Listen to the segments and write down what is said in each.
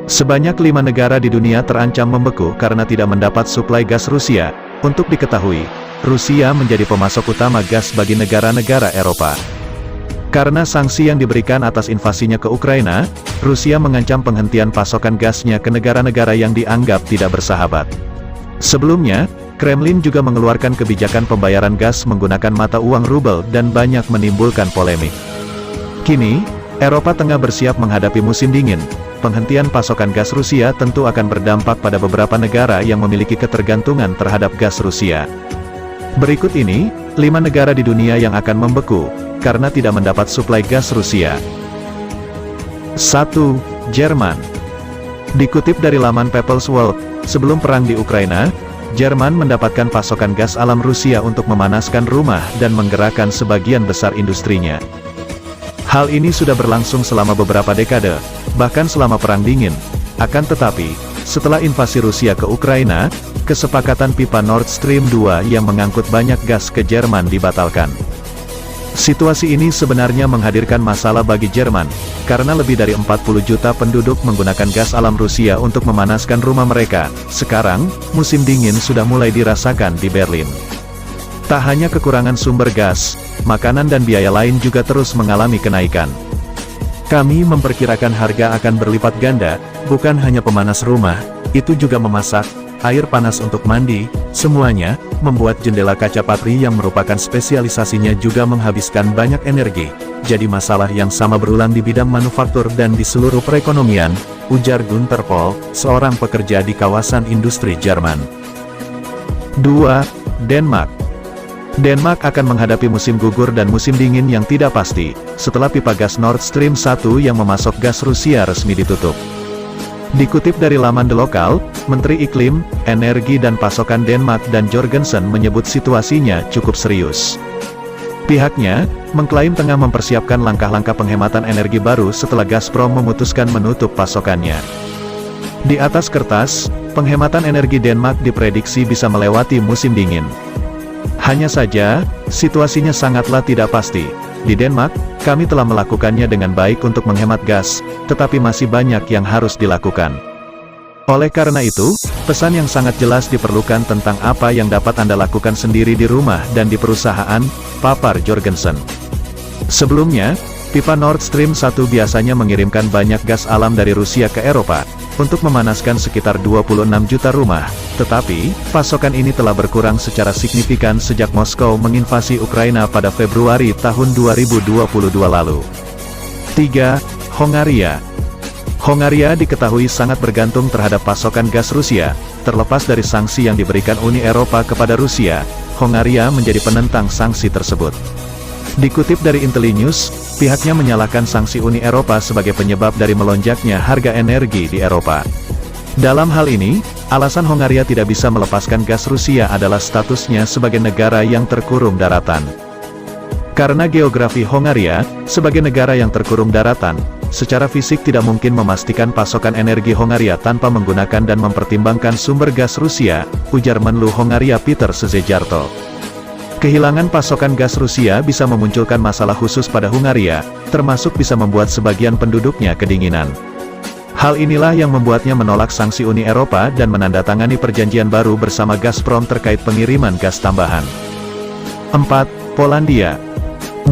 Sebanyak 5 negara di dunia terancam membeku karena tidak mendapat suplai gas Rusia. Untuk diketahui, Rusia menjadi pemasok utama gas bagi negara-negara Eropa. Karena sanksi yang diberikan atas invasinya ke Ukraina, Rusia mengancam penghentian pasokan gasnya ke negara-negara yang dianggap tidak bersahabat. Sebelumnya, Kremlin juga mengeluarkan kebijakan pembayaran gas menggunakan mata uang rubel dan banyak menimbulkan polemik. Kini, Eropa tengah bersiap menghadapi musim dingin. Penghentian pasokan gas Rusia tentu akan berdampak pada beberapa negara yang memiliki ketergantungan terhadap gas Rusia. Berikut ini, 5 negara di dunia yang akan membeku karena tidak mendapat suplai gas Rusia. 1. Jerman. Dikutip dari laman People's World, sebelum perang di Ukraina, Jerman mendapatkan pasokan gas alam Rusia untuk memanaskan rumah dan menggerakkan sebagian besar industrinya. Hal ini sudah berlangsung selama beberapa dekade, bahkan selama Perang Dingin. Akan tetapi, setelah invasi Rusia ke Ukraina, kesepakatan pipa Nord Stream 2 yang mengangkut banyak gas ke Jerman dibatalkan. Situasi ini sebenarnya menghadirkan masalah bagi Jerman, karena lebih dari 40 juta penduduk menggunakan gas alam Rusia untuk memanaskan rumah mereka. Sekarang, musim dingin sudah mulai dirasakan di Berlin. Tak hanya kekurangan sumber gas, makanan dan biaya lain juga terus mengalami kenaikan. Kami memperkirakan harga akan berlipat ganda, bukan hanya pemanas rumah, itu juga memasak, air panas untuk mandi, semuanya. Membuat jendela kaca patri yang merupakan spesialisasinya juga menghabiskan banyak energi. Jadi masalah yang sama berulang di bidang manufaktur dan di seluruh perekonomian, ujar Günther Pohl, seorang pekerja di kawasan industri Jerman. 2. Denmark. Denmark akan menghadapi musim gugur dan musim dingin yang tidak pasti, setelah pipa gas Nord Stream 1 yang memasok gas Rusia resmi ditutup. Dikutip dari laman The Local, Menteri Iklim, Energi dan Pasokan Denmark dan Jorgensen menyebut situasinya cukup serius. Pihaknya, mengklaim tengah mempersiapkan langkah-langkah penghematan energi baru setelah Gazprom memutuskan menutup pasokannya. Di atas kertas, penghematan energi Denmark diprediksi bisa melewati musim dingin. Hanya saja, situasinya sangatlah tidak pasti. Di Denmark, kami telah melakukannya dengan baik untuk menghemat gas, tetapi masih banyak yang harus dilakukan. Oleh karena itu, pesan yang sangat jelas diperlukan tentang apa yang dapat Anda lakukan sendiri di rumah dan di perusahaan, papar Jorgensen. Sebelumnya, pipa Nord Stream 1 biasanya mengirimkan banyak gas alam dari Rusia ke Eropa, untuk memanaskan sekitar 26 juta rumah, tetapi, pasokan ini telah berkurang secara signifikan sejak Moskow menginvasi Ukraina pada Februari tahun 2022 lalu. 3. Hongaria. Hongaria diketahui sangat bergantung terhadap pasokan gas Rusia. Terlepas dari sanksi yang diberikan Uni Eropa kepada Rusia, Hongaria menjadi penentang sanksi tersebut. Dikutip dari Intellinews, pihaknya menyalahkan sanksi Uni Eropa sebagai penyebab dari melonjaknya harga energi di Eropa. Dalam hal ini, alasan Hongaria tidak bisa melepaskan gas Rusia adalah statusnya sebagai negara yang terkurung daratan. Karena geografi Hongaria, sebagai negara yang terkurung daratan, secara fisik tidak mungkin memastikan pasokan energi Hongaria tanpa menggunakan dan mempertimbangkan sumber gas Rusia, ujar Menlu Hongaria Peter Szijjártó. Kehilangan pasokan gas Rusia bisa memunculkan masalah khusus pada Hongaria, termasuk bisa membuat sebagian penduduknya kedinginan. Hal inilah yang membuatnya menolak sanksi Uni Eropa dan menandatangani perjanjian baru bersama Gazprom terkait pengiriman gas tambahan. 4. Polandia.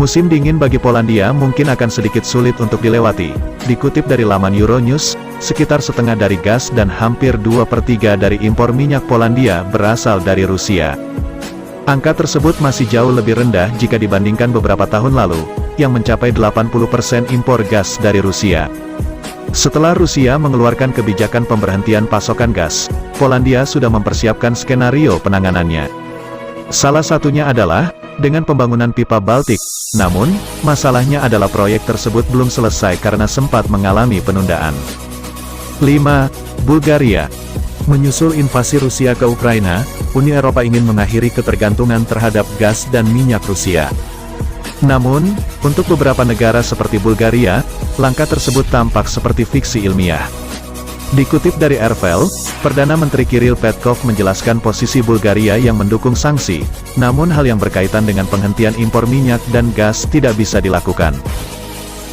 Musim dingin bagi Polandia mungkin akan sedikit sulit untuk dilewati. Dikutip dari laman Euronews, sekitar setengah dari gas dan hampir 2/3 dari impor minyak Polandia berasal dari Rusia. Angka tersebut masih jauh lebih rendah jika dibandingkan beberapa tahun lalu, yang mencapai 80% impor gas dari Rusia. Setelah Rusia mengeluarkan kebijakan pemberhentian pasokan gas, Polandia sudah mempersiapkan skenario penanganannya. Salah satunya adalah, dengan pembangunan pipa Baltik, namun, masalahnya adalah proyek tersebut belum selesai karena sempat mengalami penundaan. 5. Bulgaria. Menyusul invasi Rusia ke Ukraina, Uni Eropa ingin mengakhiri ketergantungan terhadap gas dan minyak Rusia. Namun, untuk beberapa negara seperti Bulgaria, langkah tersebut tampak seperti fiksi ilmiah. Dikutip dari RVL, Perdana Menteri Kirill Petkov menjelaskan posisi Bulgaria yang mendukung sanksi, namun hal yang berkaitan dengan penghentian impor minyak dan gas tidak bisa dilakukan.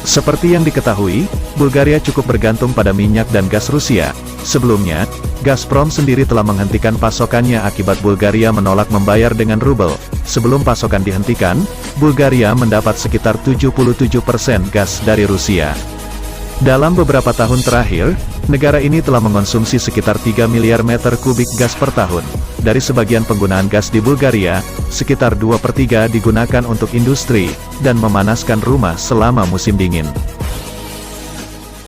Seperti yang diketahui, Bulgaria cukup bergantung pada minyak dan gas Rusia. Sebelumnya, Gazprom sendiri telah menghentikan pasokannya akibat Bulgaria menolak membayar dengan rubel. Sebelum pasokan dihentikan, Bulgaria mendapat sekitar 77% gas dari Rusia. Dalam beberapa tahun terakhir, negara ini telah mengonsumsi sekitar 3 miliar meter kubik gas per tahun. Dari sebagian penggunaan gas di Bulgaria, sekitar 2/3 digunakan untuk industri, dan memanaskan rumah selama musim dingin.